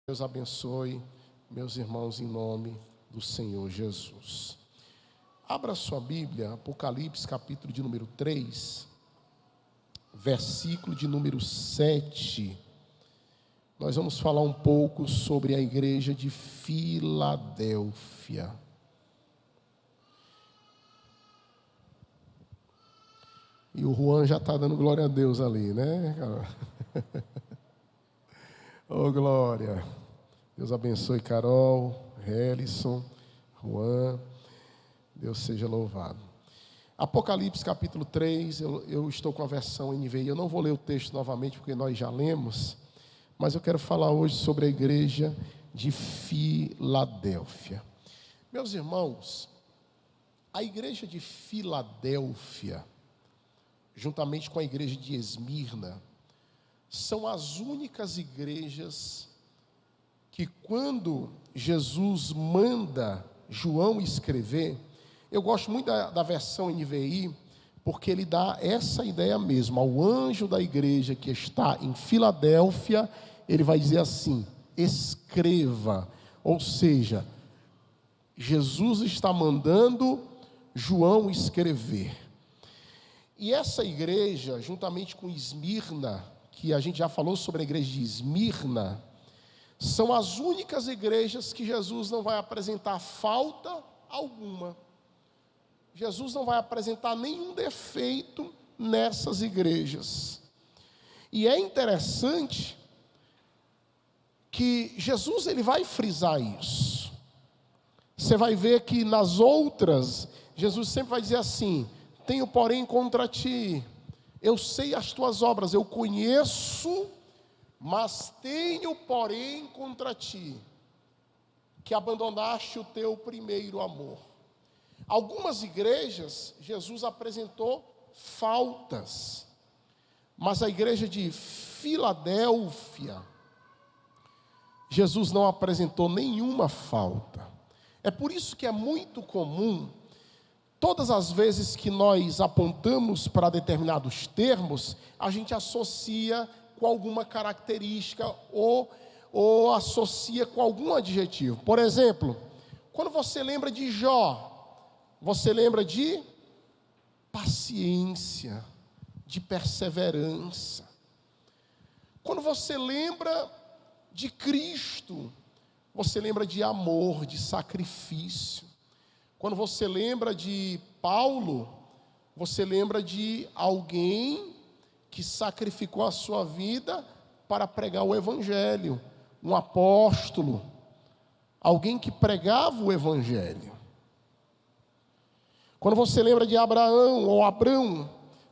Deus abençoe meus irmãos em nome do Senhor Jesus. Abra sua Bíblia, Apocalipse capítulo de número 3, versículo de número 7. Nós vamos falar um pouco sobre a igreja de Filadélfia. E o Juan já está dando glória a Deus ali, né, cara? Oh, glória. Deus abençoe Carol, Helison, Juan. Deus seja louvado. Apocalipse capítulo 3, eu estou com a versão NVI. Eu não vou ler o texto novamente porque nós já lemos, mas eu quero falar hoje sobre a igreja de Filadélfia. Meus irmãos, a igreja de Filadélfia, juntamente com a igreja de Esmirna, são as únicas igrejas que, quando Jesus manda João escrever, eu gosto muito da versão NVI, porque ele dá essa ideia mesmo. Ao anjo da igreja que está em Filadélfia, ele vai dizer assim: escreva. Ou seja, Jesus está mandando João escrever. E essa igreja, juntamente com Esmirna, que a gente já falou sobre a igreja de Esmirna, são as únicas igrejas que Jesus não vai apresentar falta alguma. Jesus não vai apresentar nenhum defeito nessas igrejas. E é interessante que Jesus ele vai frisar isso. Você vai ver que nas outras, Jesus sempre vai dizer assim: tenho porém contra ti, eu sei as tuas obras, eu conheço, mas tenho porém contra ti, que abandonaste o teu primeiro amor. Algumas igrejas, Jesus apresentou faltas, mas a igreja de Filadélfia, Jesus não apresentou nenhuma falta. É por isso que é muito comum, todas as vezes que nós apontamos para determinados termos, a gente associa com alguma característica ou associa com algum adjetivo. Por exemplo, quando você lembra de Jó, você lembra de paciência, de perseverança. Quando você lembra de Cristo, você lembra de amor, de sacrifício. Quando você lembra de Paulo, você lembra de alguém que sacrificou a sua vida para pregar o evangelho, um apóstolo, alguém que pregava o evangelho. Quando você lembra de Abraão ou Abrão,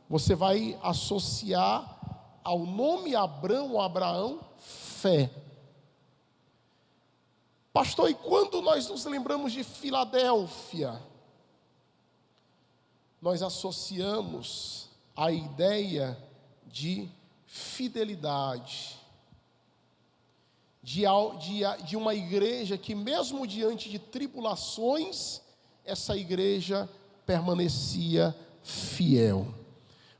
você vai associar ao nome Abrão ou Abraão fé. Pastor, e quando nós nos lembramos de Filadélfia, nós associamos a ideia de fidelidade, de uma igreja que, mesmo diante de tribulações, essa igreja permanecia fiel.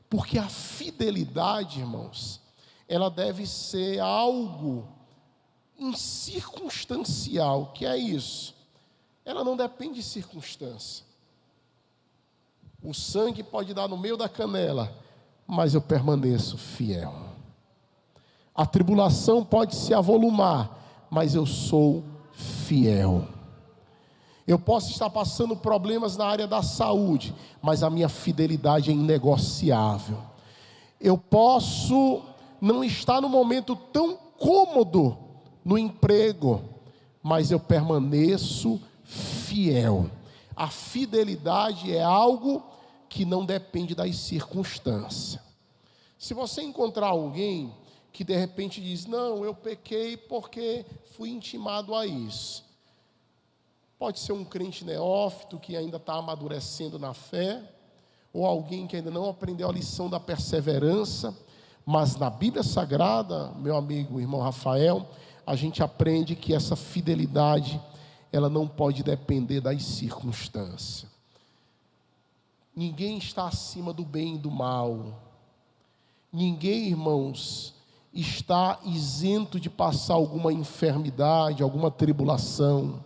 Porque a fidelidade, irmãos, ela deve ser algo incircunstancial. Que é isso? Ela não depende de circunstância. O sangue pode dar no meio da canela, mas eu permaneço fiel. A tribulação pode se avolumar, mas eu sou fiel. Eu posso estar passando problemas na área da saúde, mas a minha fidelidade é inegociável. Eu posso não estar no momento tão cômodo no emprego, mas eu permaneço fiel. A fidelidade é algo que não depende das circunstâncias. Se você encontrar alguém que de repente diz: não, eu pequei porque fui intimado a isso. Pode ser um crente neófito que ainda está amadurecendo na fé, ou alguém que ainda não aprendeu a lição da perseverança, mas na Bíblia Sagrada, meu amigo, irmão Rafael, a gente aprende que essa fidelidade, ela não pode depender das circunstâncias. Ninguém está acima do bem e do mal. Ninguém, irmãos, está isento de passar alguma enfermidade, alguma tribulação.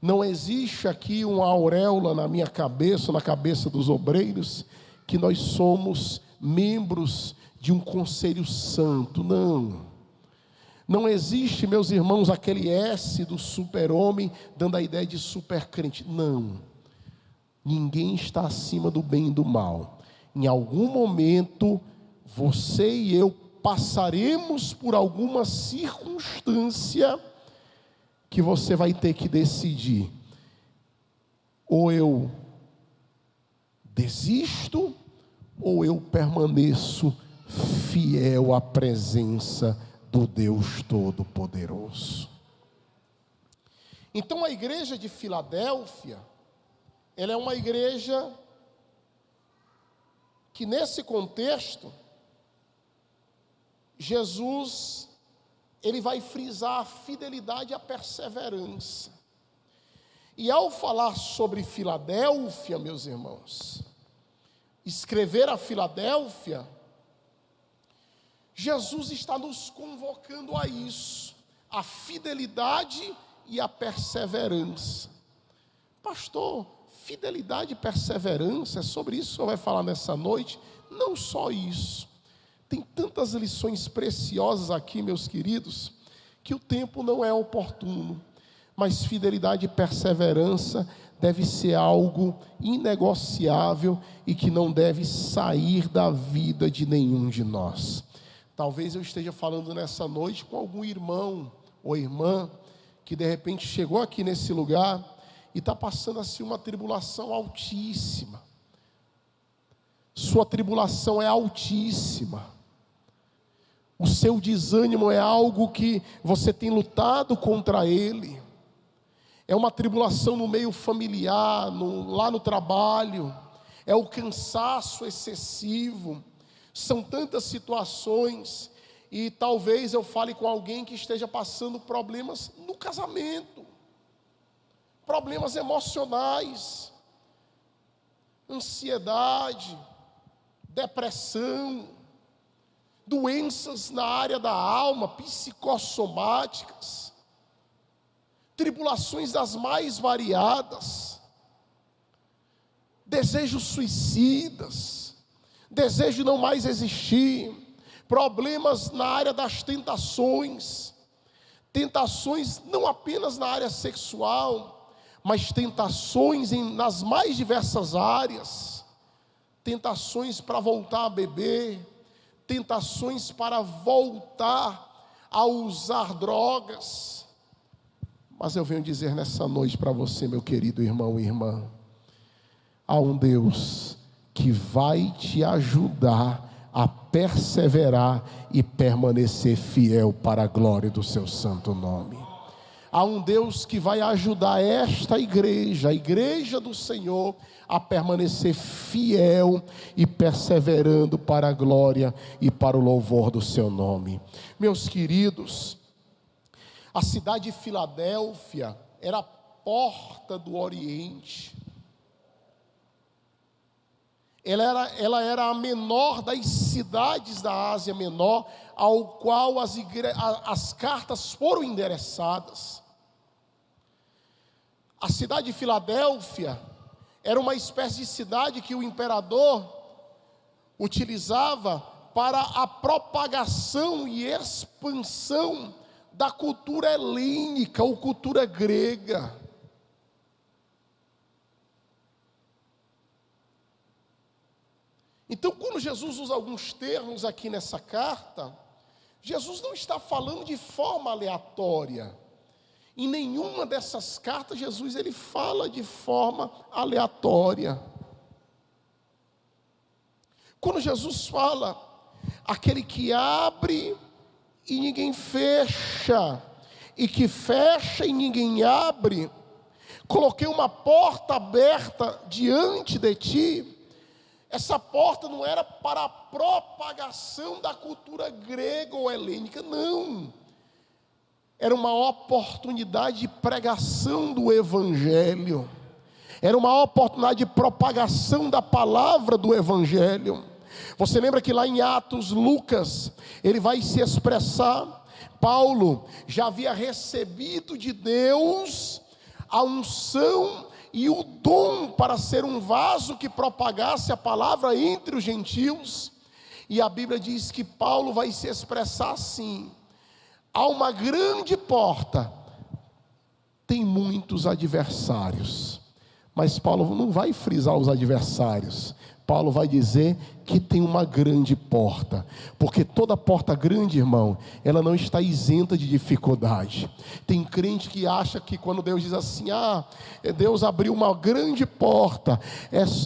Não existe aqui uma auréola na minha cabeça, na cabeça dos obreiros, que nós somos membros de um conselho santo. Não existe, meus irmãos, aquele S do super-homem dando a ideia de super-crente. Não. Ninguém está acima do bem e do mal. Em algum momento, você e eu passaremos por alguma circunstância que você vai ter que decidir. Ou eu desisto, ou eu permaneço fiel à presença do Deus Todo-Poderoso. Então a igreja de Filadélfia, ela é uma igreja que nesse contexto, Jesus, ele vai frisar a fidelidade e a perseverança. E ao falar sobre Filadélfia, meus irmãos, escrever a Filadélfia, Jesus está nos convocando a isso, a fidelidade e a perseverança. Pastor, fidelidade e perseverança, é sobre isso que o senhor vai falar nessa noite? Não só isso. Tem tantas lições preciosas aqui, meus queridos, que o tempo não é oportuno. Mas fidelidade e perseverança deve ser algo inegociável e que não deve sair da vida de nenhum de nós. Talvez eu esteja falando nessa noite com algum irmão ou irmã que de repente chegou aqui nesse lugar e está passando assim uma tribulação altíssima. Sua tribulação é altíssima. O seu desânimo é algo que você tem lutado contra ele. É uma tribulação no meio familiar, lá no trabalho. É o cansaço excessivo. São tantas situações. E talvez eu fale com alguém que esteja passando problemas no casamento. Problemas emocionais. Ansiedade. Depressão. Doenças na área da alma, psicossomáticas, tribulações das mais variadas, desejos suicidas, desejo de não mais existir, problemas na área das tentações não apenas na área sexual, mas tentações nas mais diversas áreas, tentações para voltar a beber, tentações para voltar a usar drogas. Mas eu venho dizer nessa noite para você, meu querido irmão e irmã, há um Deus que vai te ajudar a perseverar e permanecer fiel para a glória do seu santo nome. Há um Deus que vai ajudar esta igreja, a igreja do Senhor, a permanecer fiel e perseverando para a glória e para o louvor do seu nome. Meus queridos, a cidade de Filadélfia era a porta do Oriente. Ela era a menor das cidades da Ásia Menor, ao qual as cartas foram endereçadas. A cidade de Filadélfia era uma espécie de cidade que o imperador utilizava para a propagação e expansão da cultura helênica ou cultura grega. Então, quando Jesus usa alguns termos aqui nessa carta, Jesus não está falando de forma aleatória. Em nenhuma dessas cartas, Jesus ele fala de forma aleatória. Quando Jesus fala, aquele que abre e ninguém fecha, e que fecha e ninguém abre, coloquei uma porta aberta diante de ti. Essa porta não era para a propagação da cultura grega ou helênica, não. Era uma oportunidade de pregação do Evangelho. Era uma oportunidade de propagação da palavra do Evangelho. Você lembra que lá em Atos, Lucas, ele vai se expressar. Paulo já havia recebido de Deus a unção e o dom para ser um vaso que propagasse a palavra entre os gentios. E a Bíblia diz que Paulo vai se expressar assim: há uma grande porta, tem muitos adversários. Mas Paulo não vai frisar os adversários. Paulo vai dizer que tem uma grande porta, porque toda porta grande, irmão, ela não está isenta de dificuldade. Tem crente que acha que quando Deus diz assim, Deus abriu uma grande porta,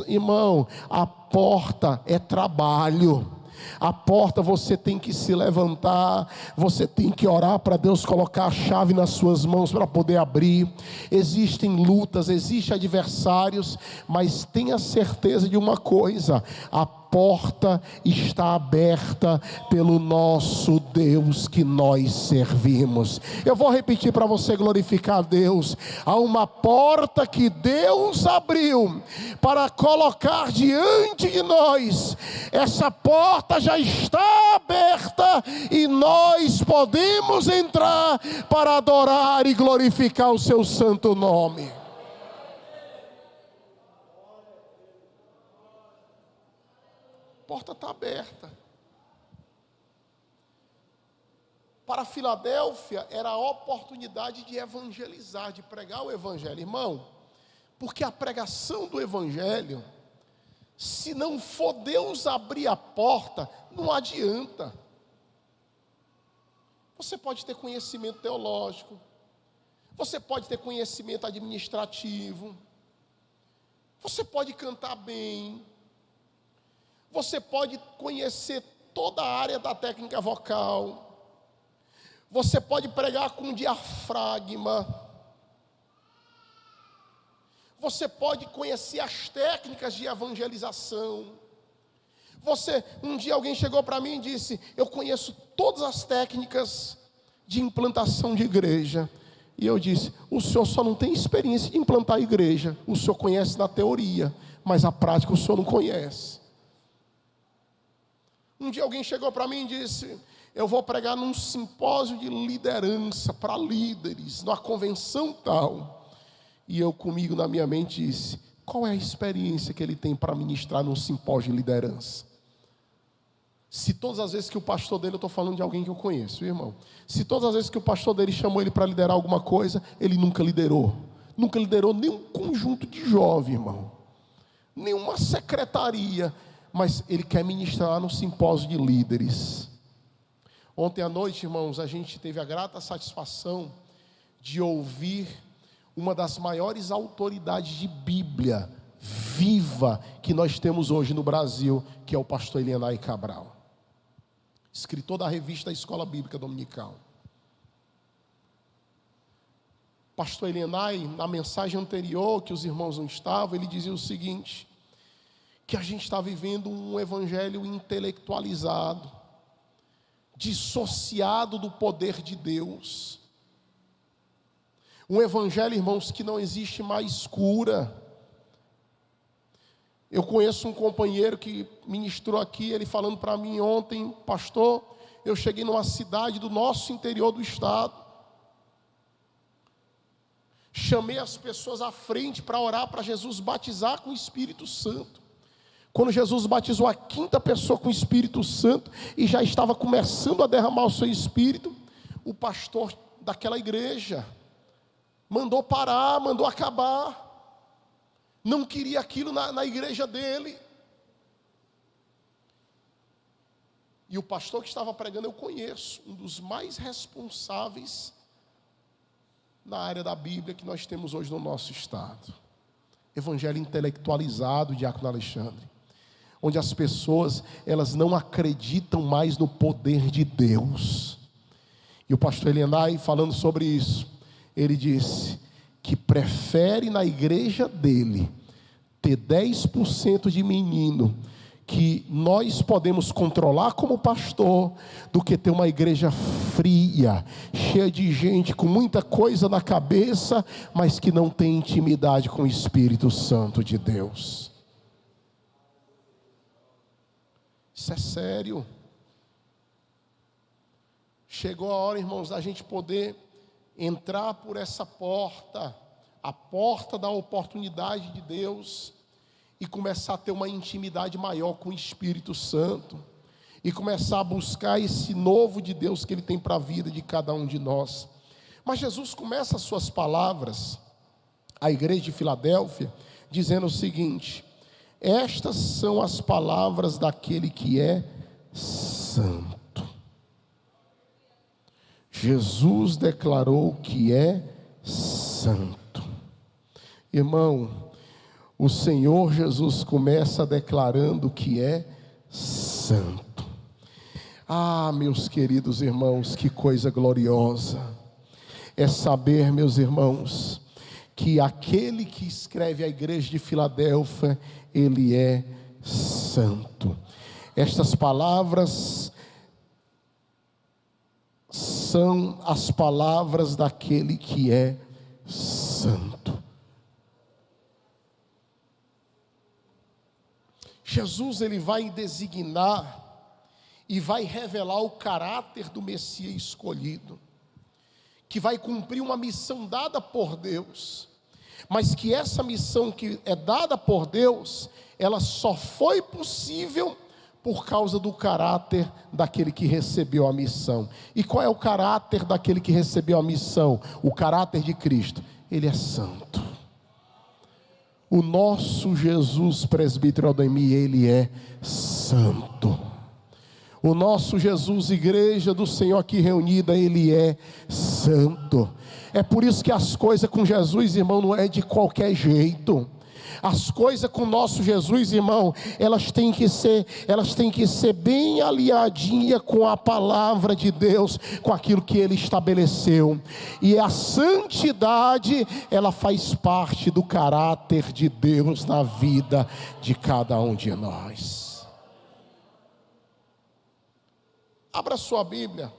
irmão, a porta é trabalho. A porta você tem que se levantar, você tem que orar para Deus colocar a chave nas suas mãos para poder abrir. Existem lutas, existem adversários, mas tenha certeza de uma coisa: a porta está aberta pelo nosso Deus que nós servimos. Eu vou repetir para você glorificar a Deus. Há uma porta que Deus abriu para colocar diante de nós. Essa porta já está aberta e nós podemos entrar para adorar e glorificar o seu santo nome. A porta está aberta. Para Filadélfia era a oportunidade de evangelizar, de pregar o evangelho, irmão, porque a pregação do evangelho, se não for Deus abrir a porta, não adianta. Você pode ter conhecimento teológico, você pode ter conhecimento administrativo, você pode cantar bem, você pode conhecer toda a área da técnica vocal, você pode pregar com diafragma, você pode conhecer as técnicas de evangelização. Um dia alguém chegou para mim e disse: eu conheço todas as técnicas de implantação de igreja. E eu disse: o senhor só não tem experiência de implantar a igreja, o senhor conhece na teoria, mas a prática o senhor não conhece. Um dia alguém chegou para mim e disse: eu vou pregar num simpósio de liderança para líderes, numa convenção tal. E eu comigo na minha mente disse: qual é a experiência que ele tem para ministrar num simpósio de liderança? Se todas as vezes que o pastor dele, eu estou falando de alguém que eu conheço, irmão, se todas as vezes que o pastor dele chamou ele para liderar alguma coisa, ele nunca liderou nenhum conjunto de jovens, irmão, nenhuma secretaria, mas ele quer ministrar no simpósio de líderes. Ontem à noite, irmãos, a gente teve a grata satisfação de ouvir uma das maiores autoridades de Bíblia viva que nós temos hoje no Brasil, que é o pastor Elianai Cabral, escritor da revista Escola Bíblica Dominical. Pastor Elianai, na mensagem anterior, que os irmãos não estavam, ele dizia o seguinte: que a gente está vivendo um evangelho intelectualizado, dissociado do poder de Deus. Um evangelho, irmãos, que não existe mais cura. Eu conheço um companheiro que ministrou aqui, ele falando para mim ontem: pastor, eu cheguei numa cidade do nosso interior do estado, chamei as pessoas à frente para orar para Jesus batizar com o Espírito Santo. Quando Jesus batizou a quinta pessoa com o Espírito Santo e já estava começando a derramar o seu Espírito, o pastor daquela igreja mandou parar, mandou acabar. Não queria aquilo na igreja dele. E o pastor que estava pregando, eu conheço, um dos mais responsáveis na área da Bíblia que nós temos hoje no nosso estado. Evangelho intelectualizado, Diácono Alexandre, onde as pessoas, elas não acreditam mais no poder de Deus. E o pastor Elianai, falando sobre isso, ele disse que prefere na igreja dele ter 10% de menino que nós podemos controlar como pastor, do que ter uma igreja fria, cheia de gente com muita coisa na cabeça, mas que não tem intimidade com o Espírito Santo de Deus. Isso é sério. Chegou a hora, irmãos, da gente poder entrar por essa porta, a porta da oportunidade de Deus, e começar a ter uma intimidade maior com o Espírito Santo, e começar a buscar esse novo de Deus que Ele tem para a vida de cada um de nós. Mas Jesus começa as suas palavras à igreja de Filadélfia, dizendo o seguinte: estas são as palavras daquele que é santo. Jesus declarou que é santo. Irmão, o Senhor Jesus começa declarando que é santo. Ah, meus queridos irmãos, que coisa gloriosa é saber, meus irmãos, que aquele que escreve a igreja de Filadélfia, ele é santo. Estas palavras são as palavras daquele que é santo. Jesus, ele vai designar e vai revelar o caráter do Messias escolhido, que vai cumprir uma missão dada por Deus, mas que essa missão que é dada por Deus, ela só foi possível por causa do caráter daquele que recebeu a missão. E qual é o caráter daquele que recebeu a missão? O caráter de Cristo. Ele é santo. O nosso Jesus, presbítero Aldemir, ele é santo. O nosso Jesus, igreja do Senhor aqui reunida, ele é santo. É por isso que as coisas com Jesus, irmão, não é de qualquer jeito. As coisas com o nosso Jesus, irmão, elas têm que ser bem alinhadinhas com a palavra de Deus, com aquilo que Ele estabeleceu. E a santidade, ela faz parte do caráter de Deus na vida de cada um de nós. Abra sua Bíblia,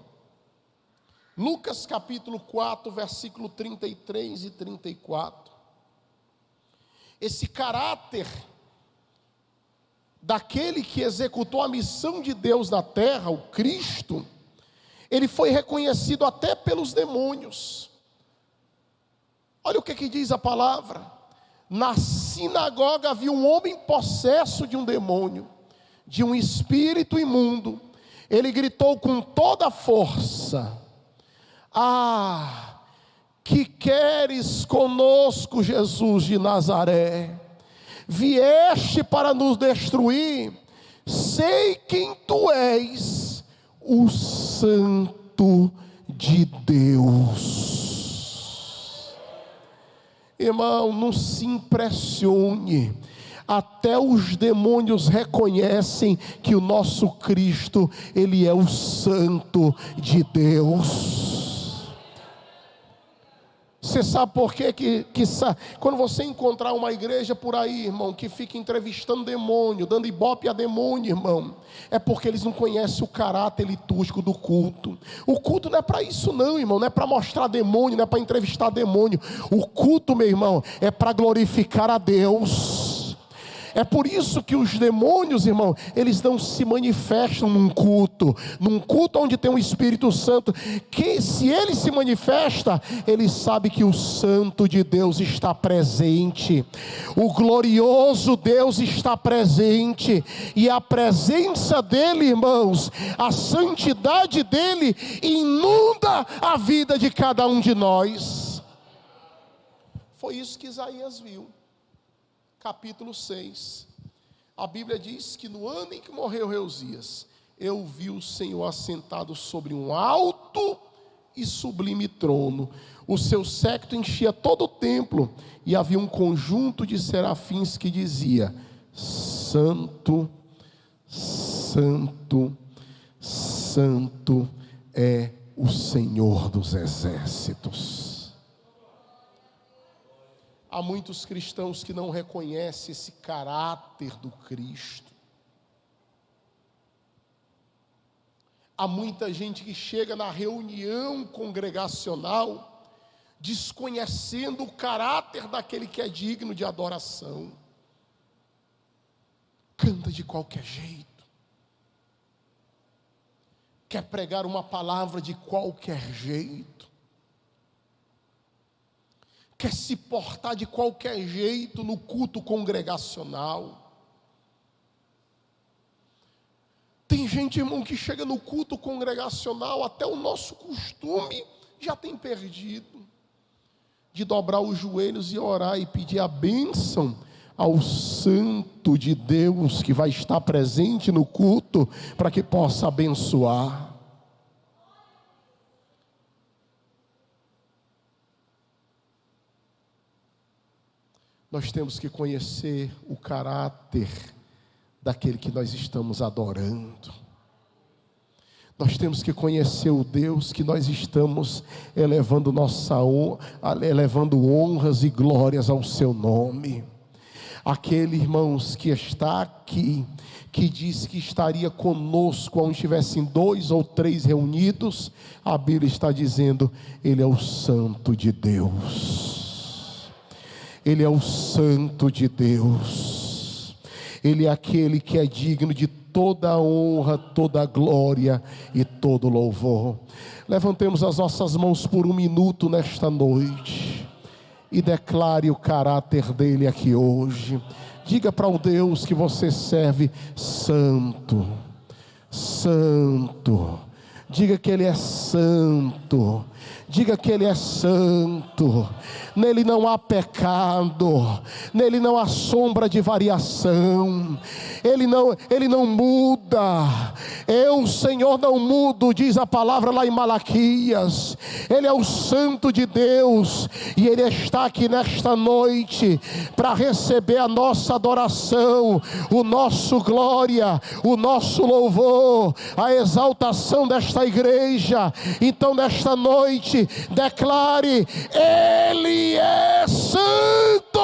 Lucas capítulo 4, versículo 33 e 34. Esse caráter daquele que executou a missão de Deus na terra, o Cristo, ele foi reconhecido até pelos demônios. Olha o que diz a palavra: na sinagoga havia um homem possesso de um demônio, de um espírito imundo. Ele gritou com toda a força: ah, que queres conosco, Jesus de Nazaré? Vieste para nos destruir? Sei quem tu és, o Santo de Deus. Irmão, não se impressione. Até os demônios reconhecem que o nosso Cristo, ele é o Santo de Deus. Você sabe por quê? Quando você encontrar uma igreja por aí, irmão, que fica entrevistando demônio, dando ibope a demônio, irmão, é porque eles não conhecem o caráter litúrgico do culto. O culto não é para isso não, irmão, não é para mostrar demônio, não é para entrevistar demônio. O culto, meu irmão, é para glorificar a Deus. É por isso que os demônios, irmão, eles não se manifestam num culto onde tem um Espírito Santo, que se ele se manifesta, ele sabe que o Santo de Deus está presente, o glorioso Deus está presente, e a presença dele, irmãos, a santidade dele inunda a vida de cada um de nós. Foi isso que Isaías viu. Capítulo 6, a Bíblia diz que no ano em que morreu Reuzias, eu vi o Senhor assentado sobre um alto e sublime trono, o seu séquito enchia todo o templo, e havia um conjunto de serafins que dizia: Santo, Santo, Santo é o Senhor dos exércitos. Há muitos cristãos que não reconhecem esse caráter do Cristo. Há muita gente que chega na reunião congregacional desconhecendo o caráter daquele que é digno de adoração. Canta de qualquer jeito, quer pregar uma palavra de qualquer jeito, quer se portar de qualquer jeito no culto congregacional. Tem gente, irmão, que chega no culto congregacional, até o nosso costume já tem perdido, de dobrar os joelhos e orar e pedir a bênção ao santo de Deus que vai estar presente no culto, para que possa abençoar. Nós temos que conhecer o caráter daquele que nós estamos adorando. Nós temos que conhecer o Deus que nós estamos elevando honras e glórias ao seu nome. Aquele, irmãos, que está aqui, que diz que estaria conosco onde estivessem 2 ou 3 reunidos, a Bíblia está dizendo, Ele é o Santo de Deus. Ele é o Santo de Deus. Ele é aquele que é digno de toda a honra, toda a glória e todo o louvor. Levantemos as nossas mãos por um minuto nesta noite e declare o caráter dele aqui hoje. Diga para o Deus que você serve: santo, santo. Diga que ele é santo. Diga que ele é santo. Nele não há pecado, nele não há sombra de variação. Ele não muda. Eu, Senhor, não mudo, diz a palavra lá em Malaquias. Ele é o Santo de Deus, e Ele está aqui nesta noite para receber a nossa adoração, o nosso glória, o nosso louvor, a exaltação desta igreja. Então nesta noite declare: Ele é santo.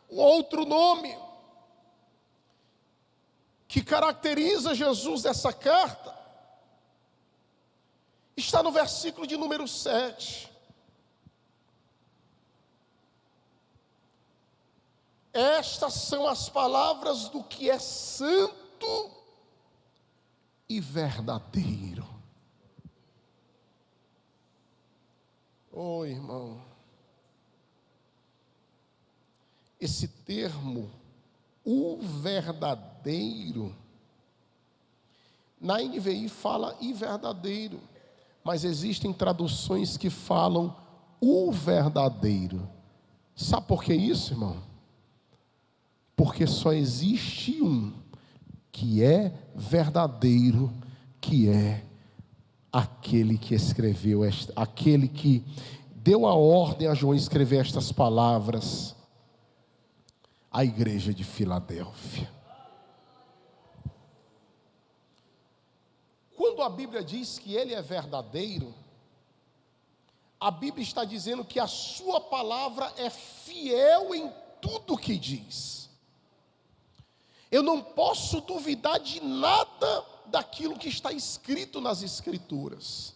O outro nome que caracteriza Jesus dessa carta está no versículo de número 7. Estas são as palavras do que é santo e verdadeiro. Oh, irmão, esse termo, o verdadeiro, na NVI fala e verdadeiro, mas existem traduções que falam o verdadeiro. Sabe por que isso, irmão? Porque só existe um que é verdadeiro, que é aquele que escreveu, aquele que deu a ordem a João escrever estas palavras, a igreja de Filadélfia. Quando a Bíblia diz que ele é verdadeiro, a Bíblia está dizendo que a sua palavra é fiel em tudo que diz. Eu não posso duvidar de nada daquilo que está escrito nas Escrituras.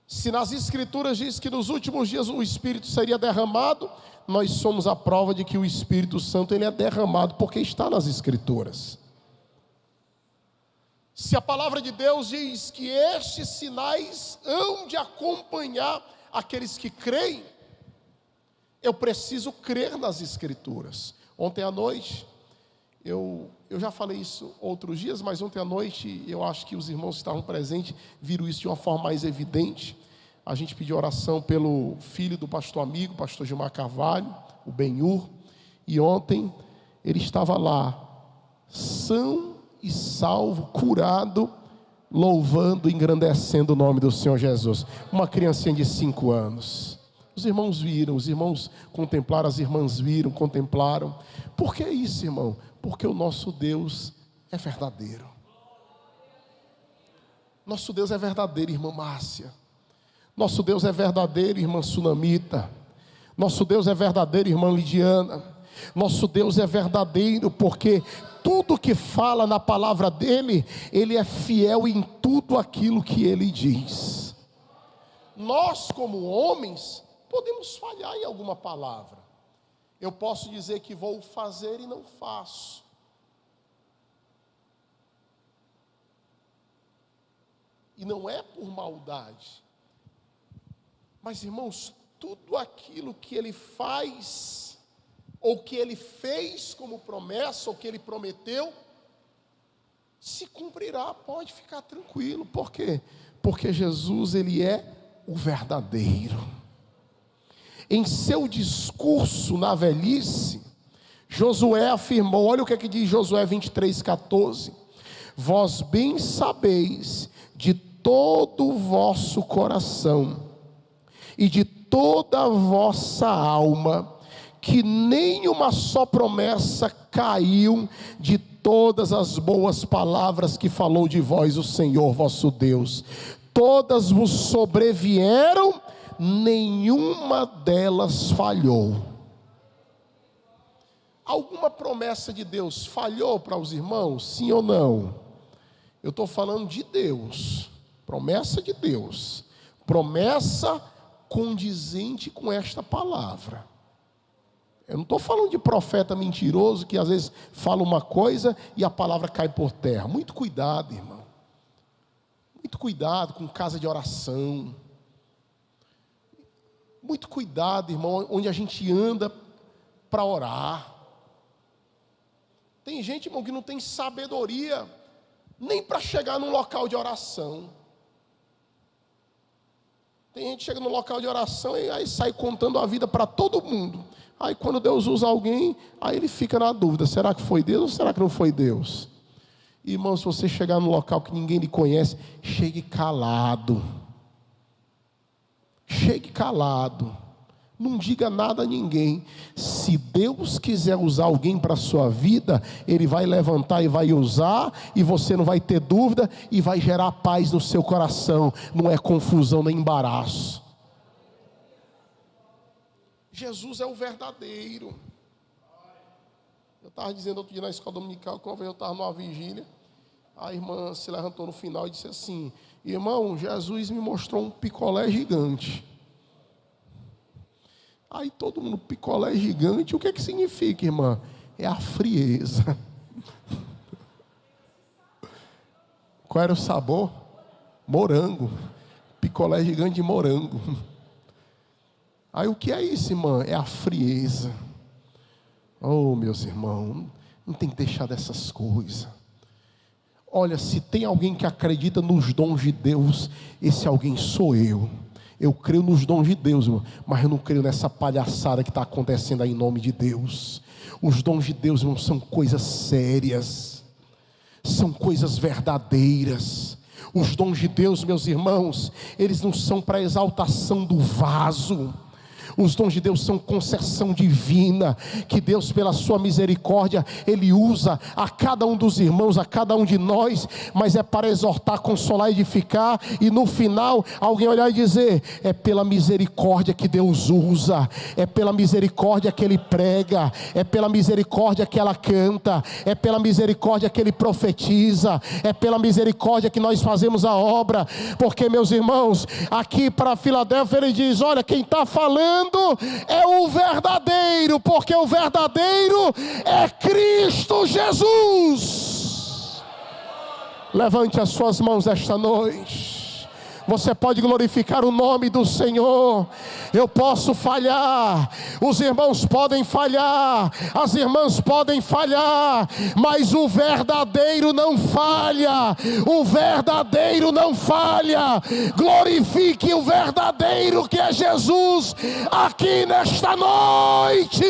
Se nas Escrituras diz que nos últimos dias o Espírito seria derramado, nós somos a prova de que o Espírito Santo ele é derramado, porque está nas Escrituras. Se a palavra de Deus diz que estes sinais hão de acompanhar aqueles que creem, eu preciso crer nas Escrituras. Ontem à noite, eu já falei isso outros dias, mas ontem à noite, eu acho que os irmãos que estavam presentes viram isso de uma forma mais evidente. A gente pediu oração pelo filho do pastor amigo, pastor Gilmar Carvalho, o Benhur, e ontem ele estava lá, são e salvo, curado, louvando e engrandecendo o nome do Senhor Jesus. Uma criancinha de 5 anos. Os irmãos viram, os irmãos contemplaram, as irmãs viram, contemplaram. Por que isso, irmão? Porque o nosso Deus é verdadeiro. Nosso Deus é verdadeiro, irmã Márcia. Nosso Deus é verdadeiro, irmã Sunamita. Nosso Deus é verdadeiro, irmã Lidiana. Nosso Deus é verdadeiro porque tudo que fala na palavra dele, ele é fiel em tudo aquilo que ele diz. nós como homens podemos falhar em alguma palavra. Eu posso dizer que vou fazer e não faço. E não é por maldade. Mas, irmãos, tudo aquilo que ele faz, ou que ele fez como promessa, ou que ele prometeu, se cumprirá, pode ficar tranquilo. Por quê? Porque Jesus, ele é o verdadeiro. Em seu discurso na velhice, Josué afirmou, olha o que é que diz Josué 23:14: vós bem sabeis de todo o vosso coração e de toda a vossa alma, que nenhuma só promessa caiu de todas as boas palavras que falou de vós o Senhor vosso Deus. Todas vos sobrevieram, nenhuma delas falhou. Alguma promessa de Deus falhou para os irmãos? Sim ou não? Eu estou falando de Deus, promessa de Deus, promessa condizente com esta palavra. Eu não estou falando de profeta mentiroso que às vezes fala uma coisa e a palavra cai por terra. Muito cuidado, irmão. Muito cuidado com casa de oração. Muito cuidado, irmão, onde a gente anda para orar. Tem gente, irmão, que não tem sabedoria nem para chegar num local de oração. Tem gente que chega no local de oração e aí sai contando a vida para todo mundo. Aí quando Deus usa alguém, aí ele fica na dúvida, será que foi Deus ou será que não foi Deus? Irmão, se você chegar num local que ninguém lhe conhece, chegue calado. Chegue calado. Não diga nada a ninguém. Se Deus quiser usar alguém para a sua vida, Ele vai levantar e vai usar, e você não vai ter dúvida, e vai gerar paz no seu coração. Não é confusão nem embaraço. Jesus é o verdadeiro. Eu estava dizendo outro dia na escola dominical, que uma vez eu estava numa vigília, a irmã se levantou no final e disse assim: irmão, Jesus me mostrou um picolé gigante. Aí todo mundo, picolé gigante, o que é que significa, irmã? É a frieza. Qual era o sabor? Morango. Picolé gigante de morango. Aí o que é isso, irmã? É a frieza. Oh, meus irmãos, não tem que deixar dessas coisas. Olha, se tem alguém que acredita nos dons de Deus, esse alguém sou eu. Eu creio nos dons de Deus, irmão, mas eu não creio nessa palhaçada que está acontecendo aí em nome de Deus. Os dons de Deus, irmão, são coisas sérias, são coisas verdadeiras. Os dons de Deus, meus irmãos, eles não são para exaltação do vaso. Os dons de Deus são concessão divina, que Deus pela sua misericórdia, Ele usa a cada um dos irmãos, a cada um de nós, mas é para exortar, consolar, edificar, e no final, alguém olhar e dizer, é pela misericórdia que Deus usa, é pela misericórdia que Ele prega, é pela misericórdia que ela canta, é pela misericórdia que Ele profetiza, é pela misericórdia que nós fazemos a obra, porque meus irmãos, aqui para Filadélfia Ele diz, olha, quem está falando é o verdadeiro, porque o verdadeiro é Cristo Jesus. Levante as suas mãos esta noite. Você pode glorificar o nome do Senhor. Eu posso falhar, os irmãos podem falhar, as irmãs podem falhar, mas o verdadeiro não falha. O verdadeiro não falha. Glorifique o verdadeiro que é Jesus aqui nesta noite.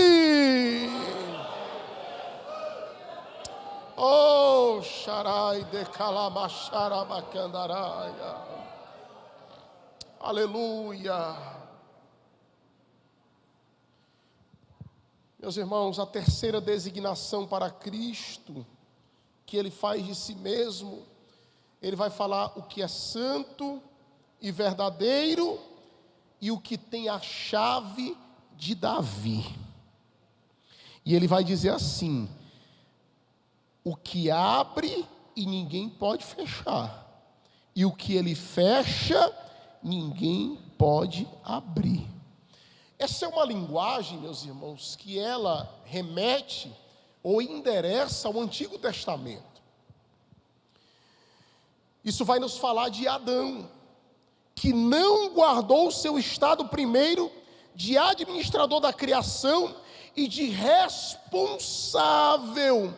Oh, Sharai de Kalamasharabakandaraya. Aleluia. Meus irmãos, a terceira designação para Cristo, que Ele faz de si mesmo, Ele vai falar o que é santo e verdadeiro, e o que tem a chave de Davi. E Ele vai dizer assim, o que abre e ninguém pode fechar, e o que Ele fecha, ninguém pode abrir. Essa é uma linguagem, meus irmãos, que ela remete ou endereça ao Antigo Testamento. Isso vai nos falar de Adão, que não guardou o seu estado primeiro de administrador da criação e de responsável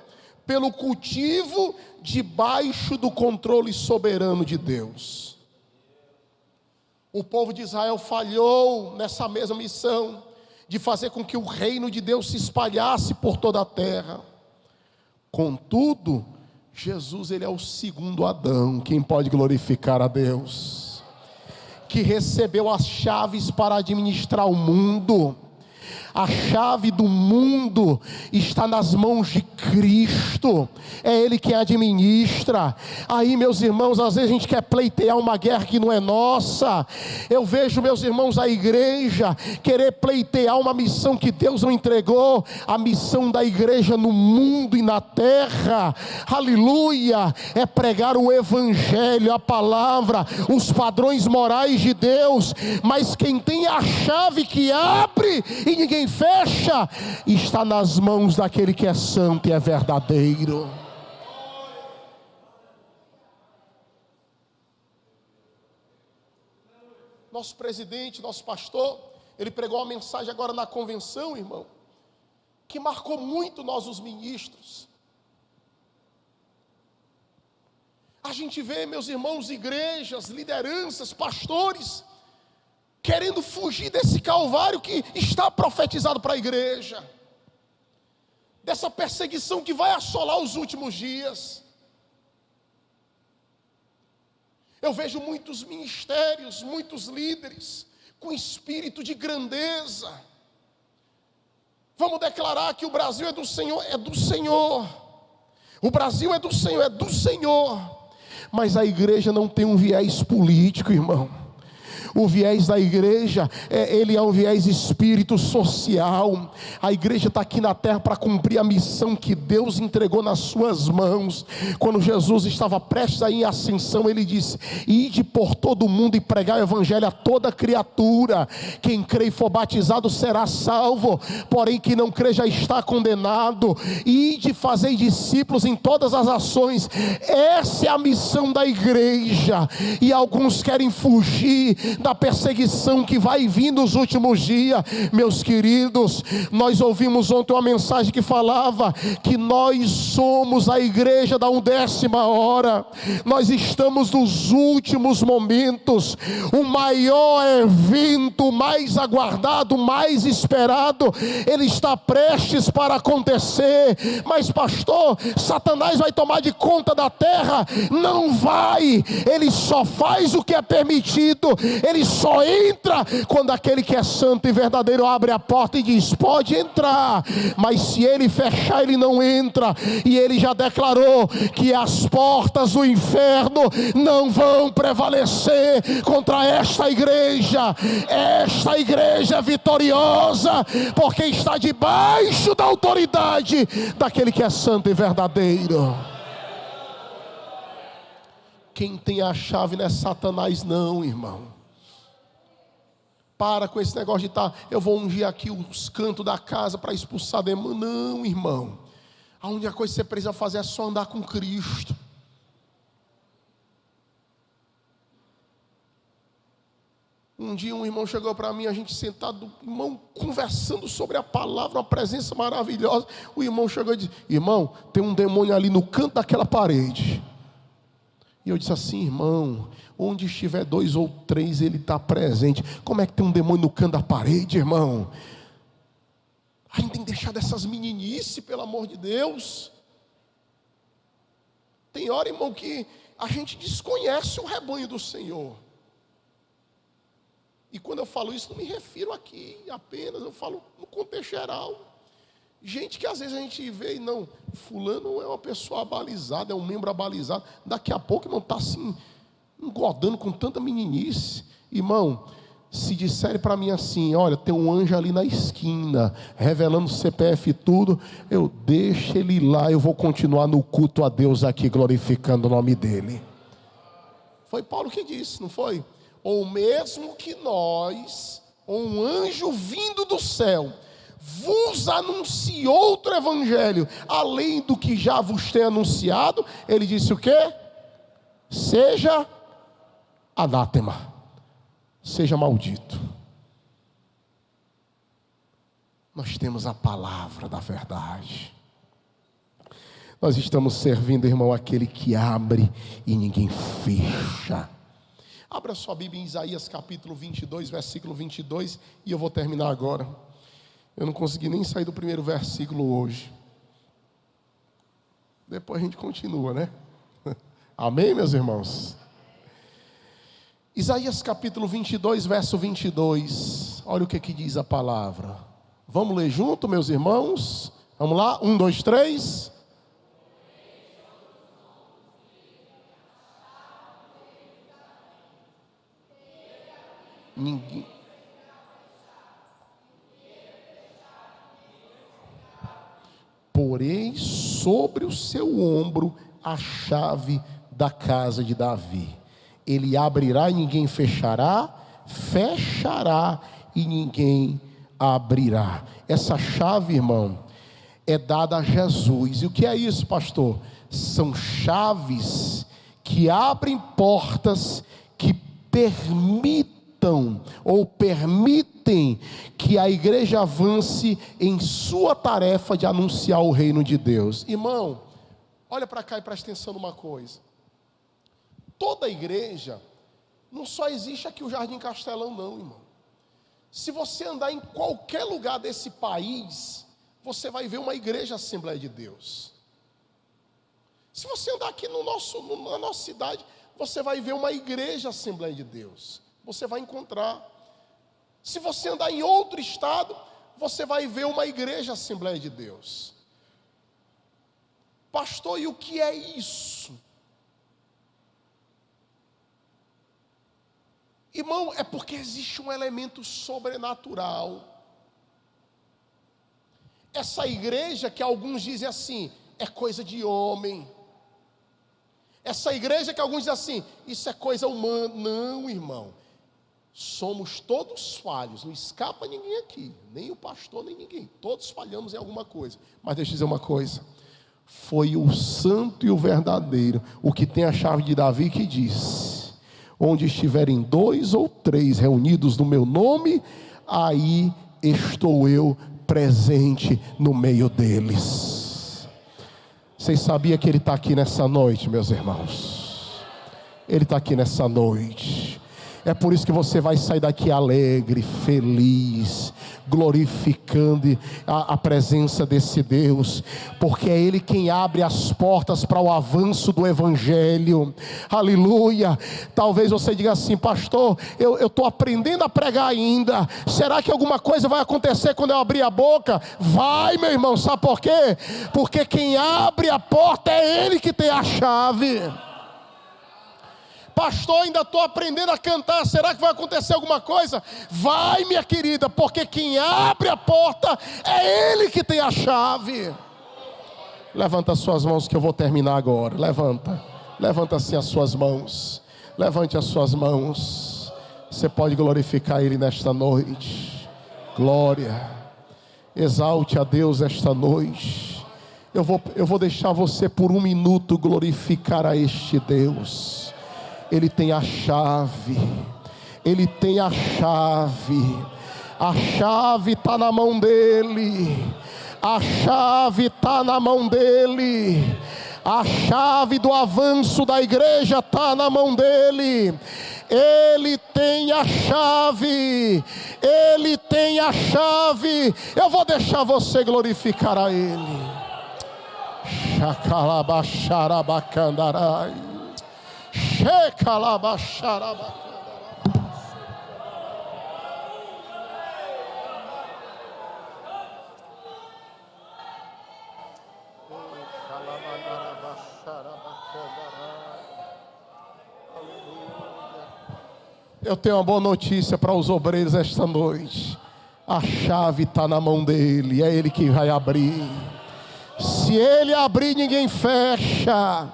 pelo cultivo debaixo do controle soberano de Deus. O povo de Israel falhou nessa mesma missão de fazer com que o reino de Deus se espalhasse por toda a terra. Contudo, Jesus, ele é o segundo Adão. Quem pode glorificar a Deus? Que recebeu as chaves para administrar o mundo. A chave do mundo está nas mãos de Cristo. É Ele que administra. Aí, meus irmãos, às vezes a gente quer pleitear uma guerra que não é nossa. Eu vejo, meus irmãos, a igreja querer pleitear uma missão que Deus não entregou. A missão da igreja no mundo e na terra, aleluia, é pregar o evangelho, a palavra, os padrões morais de Deus. Mas quem tem a chave que abre e ninguém fecha, está nas mãos daquele que é santo e é verdadeiro. Nosso presidente, nosso pastor, ele pregou uma mensagem agora na convenção, irmão, que marcou muito nós os ministros. A gente vê, meus irmãos, igrejas, lideranças, pastores querendo fugir desse calvário que está profetizado para a igreja, dessa perseguição que vai assolar os últimos dias. Eu vejo muitos ministérios, muitos líderes com espírito de grandeza. Vamos declarar que o Brasil é do Senhor, é do Senhor. O Brasil é do Senhor, é do Senhor. Mas a igreja não tem um viés político, irmão. O viés da igreja, ele é um viés espírito social. A igreja está aqui na terra para cumprir a missão que Deus entregou nas suas mãos. Quando Jesus estava prestes a ir em ascensão, ele disse: ide por todo o mundo e pregar o evangelho a toda criatura. Quem crê e for batizado será salvo, porém quem não crê já está condenado. Ide fazer discípulos em todas as ações. Essa é a missão da igreja. E alguns querem fugir da perseguição que vai vir nos últimos dias. Meus queridos, nós ouvimos ontem uma mensagem que falava que nós somos a igreja da 1ª hora. Nós estamos nos últimos momentos. O maior evento, mais aguardado, mais esperado, ele está prestes para acontecer. Mas pastor, Satanás vai tomar de conta da terra? Não vai. Ele só faz o que é permitido. Ele só entra quando aquele que é santo e verdadeiro abre a porta e diz: pode entrar. Mas se ele fechar, ele não entra. E ele já declarou que as portas do inferno não vão prevalecer contra esta igreja. Esta igreja é vitoriosa porque está debaixo da autoridade daquele que é santo e verdadeiro. Quem tem a chave não é Satanás não, irmão. Para com esse negócio de eu vou ungir aqui os cantos da casa para expulsar demônio. Não, irmão. A única coisa que você precisa fazer é só andar com Cristo. Um dia um irmão chegou para mim, a gente sentado, irmão, conversando sobre a palavra, uma presença maravilhosa. O irmão chegou e disse: irmão, tem um demônio ali no canto daquela parede. E eu disse assim: irmão, onde estiver 2 ou 3, ele está presente. Como é que tem um demônio no canto da parede, irmão? A gente tem que deixar dessas meninices, pelo amor de Deus. Tem hora, irmão, que a gente desconhece o rebanho do Senhor. E quando eu falo isso, não me refiro aqui apenas, eu falo no contexto geral. Gente que às vezes a gente vê e não, fulano é uma pessoa abalizada, é um membro abalizado. Daqui a pouco, irmão, está assim, engodando com tanta meninice. Irmão, se disserem para mim assim: olha, tem um anjo ali na esquina, revelando o CPF e tudo, eu deixo ele ir lá, eu vou continuar no culto a Deus aqui, glorificando o nome dele. Foi Paulo que disse, não foi? ou mesmo que nós, ou um anjo vindo do céu, vos anuncie outro evangelho, além do que já vos tem anunciado, ele disse o quê? Seja anátema, seja maldito. Nós temos a palavra da verdade. Nós estamos servindo, irmão, aquele que abre e ninguém fecha. Abra sua Bíblia em Isaías capítulo 22, versículo 22, e eu vou terminar agora. Eu não consegui nem sair do primeiro versículo hoje. Depois a gente continua, né? Amém, meus irmãos? Isaías capítulo 22, verso 22. Olha o que diz a palavra. Vamos ler junto, meus irmãos? Vamos lá? 1, 2, 3. Ninguém. Porém, sobre o seu ombro a chave da casa de Davi. Ele abrirá e ninguém fechará, fechará e ninguém abrirá. Essa chave, irmão, é dada a Jesus. E o que é isso, pastor? São chaves que abrem portas que permitem que a igreja avance em sua tarefa de anunciar o reino de Deus. Irmão, olha para cá e presta atenção numa coisa. Toda igreja, não só existe aqui o Jardim Castelão não, irmão. Se você andar em qualquer lugar desse país, você vai ver uma igreja Assembleia de Deus. Se você andar aqui na nossa cidade, você vai ver uma igreja Assembleia de Deus. Você vai encontrar. Se você andar em outro estado, você vai ver uma igreja Assembleia de Deus. Pastor, e o que é isso? Irmão, é porque existe um elemento sobrenatural. Essa igreja que alguns dizem assim, é coisa de homem. Essa igreja que alguns dizem assim, isso é coisa humana. Não, irmão. Somos todos falhos, não escapa ninguém aqui, nem o pastor, nem ninguém. Todos falhamos em alguma coisa. Mas deixa eu dizer uma coisa. Foi o santo e o verdadeiro, o que tem a chave de Davi, que diz: onde estiverem 2 ou 3 reunidos no meu nome, aí estou eu presente no meio deles. Vocês sabiam que Ele está aqui nessa noite, meus irmãos? Ele está aqui nessa noite. É por isso que você vai sair daqui alegre, feliz, glorificando a presença desse Deus, porque é Ele quem abre as portas para o avanço do Evangelho. Aleluia. Talvez você diga assim: pastor, eu estou aprendendo a pregar ainda, será que alguma coisa vai acontecer quando eu abrir a boca? Vai, meu irmão, sabe por quê? Porque quem abre a porta é Ele que tem a chave. Pastor, ainda estou aprendendo a cantar, será que vai acontecer alguma coisa? Vai, minha querida, porque quem abre a porta é Ele que tem a chave. Levanta as suas mãos que eu vou terminar agora. Levanta assim as suas mãos. Levante as suas mãos. Você pode glorificar Ele nesta noite. Glória. Exalte a Deus esta noite. Eu vou deixar você por 1 minuto glorificar a este Deus. Ele tem a chave. Ele tem a chave. A chave está na mão dele. A chave está na mão dele. A chave do avanço da igreja está na mão dele. Ele tem a chave. Ele tem a chave. Eu vou deixar você glorificar a Ele. Shakalabaxarabacandarai. Eu tenho uma boa notícia para os obreiros esta noite. A chave está na mão dele, é Ele que vai abrir. Se Ele abrir, ninguém fecha.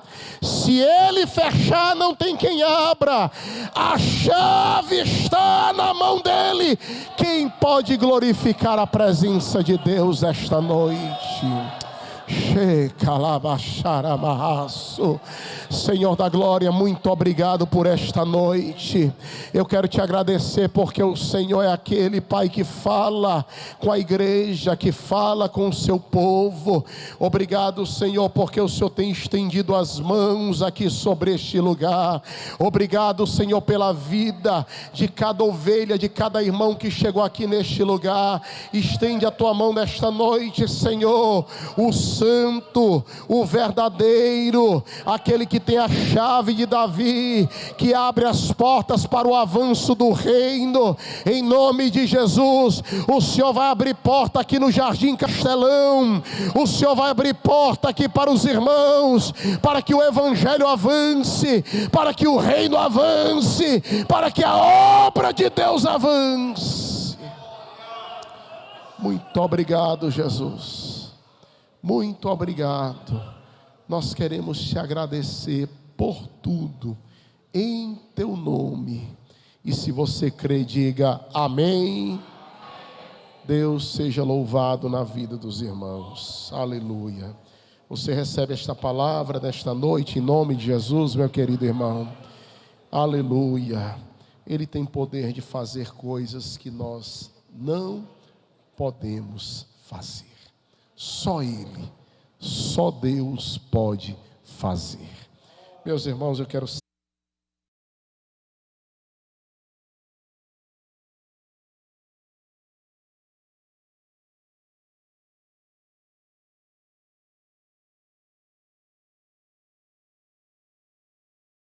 Se Ele fechar, não tem quem abra. A chave está na mão dEle. Quem pode glorificar a presença de Deus esta noite? Senhor da glória, muito obrigado por esta noite. Eu quero te agradecer porque o Senhor é aquele Pai que fala com a igreja, que fala com o seu povo. Obrigado, Senhor, porque o Senhor tem estendido as mãos aqui sobre este lugar. Obrigado, Senhor, pela vida de cada ovelha, de cada irmão que chegou aqui neste lugar. Estende a tua mão nesta noite, Senhor, o santo, o verdadeiro, aquele que tem a chave de Davi, que abre as portas para o avanço do reino. Em nome de Jesus, o Senhor vai abrir porta aqui no Jardim Castelão. O Senhor vai abrir porta aqui para os irmãos, para que o evangelho avance, para que o reino avance, para que a obra de Deus avance. Muito obrigado, Jesus. Muito obrigado. Nós queremos te agradecer por tudo, em teu nome. E se você crê, diga amém. Deus seja louvado na vida dos irmãos. Aleluia. Você recebe esta palavra nesta noite, em nome de Jesus, meu querido irmão. Aleluia. Ele tem poder de fazer coisas que nós não podemos fazer. Só Ele, só Deus pode fazer. Meus irmãos, eu quero